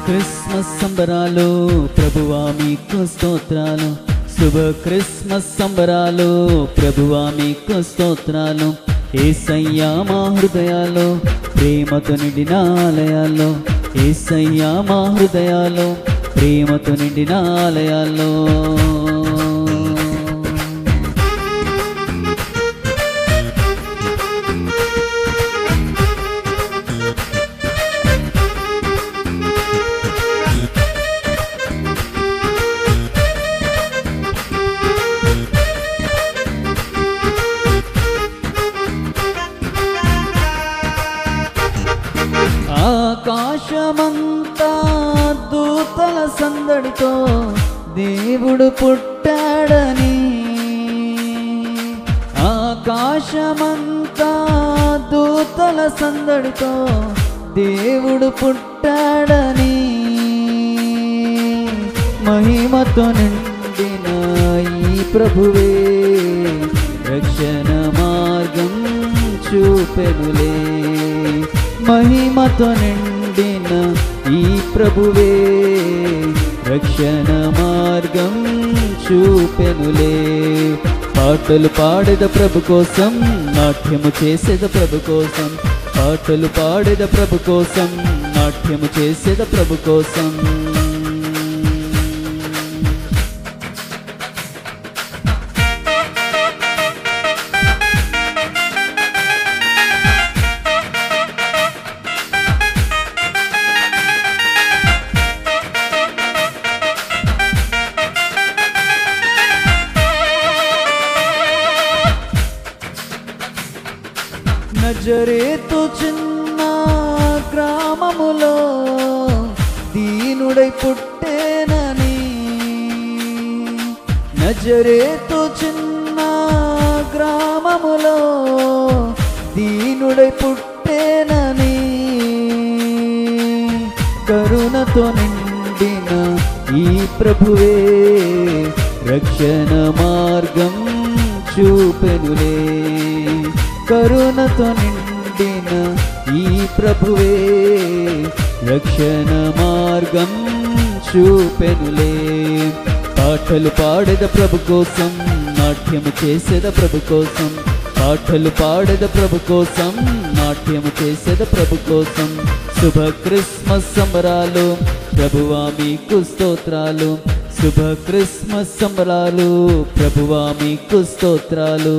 Christmas సంబరాలు ప్రభువా మీకు స్తోత్రాలు. శుభ క్రిస్మస్ సంబరాలు ప్రభువా మీకు స్తోత్రాలు. యేసయ్యా మా హృదయాల్లో ప్రేమతో నిండిన ఆలయాల్లో, యేసయ్యా మా హృదయాల్లో ప్రేమతో నిండిన ఆలయాల్లో. ఆకాశమంతా దూతల సందడితో దేవుడు పుట్టాడని, ఆకాశమంతా దూతల సందడితో దేవుడు పుట్టాడని, మహిమతో నిండిన ఈ ప్రభువే రక్షణ మార్గం చూపెనులే. మహిమతో నిండిన ఈ ప్రభువే రక్షణ మార్గం చూపెనులే. పాటలు పాడేద ప్రభు కోసం, నాట్యము చేసేద ప్రభు కోసం, పాటలు పాడేద ప్రభు కోసం, నాట్యము చేసేద ప్రభు కోసం. నజరేతు చిన్న గ్రామములో దీనుడై పుట్టేనని, నజరేతు చిన్న గ్రామములో దీనుడై పుట్టేనని, కరుణతో నిండిన ఈ ప్రభువే రక్షణ మార్గం చూపెనులే. కరుణతో నిండిన ఈ ప్రభువే రక్షణ మార్గం చూపెనులే. పాటలు పాడేద ప్రభు కోసం, నాట్యము చేసేద ప్రభు కోసం, పాటలు పాడేద ప్రభు కోసం, నాట్యము చేసేద ప్రభు కోసం. శుభ క్రిస్మస్ సంబరాలు ప్రభువా మీకు స్తోత్రాలు. శుభ క్రిస్మస్ సంబరాలు ప్రభువా మీకు స్తోత్రాలు.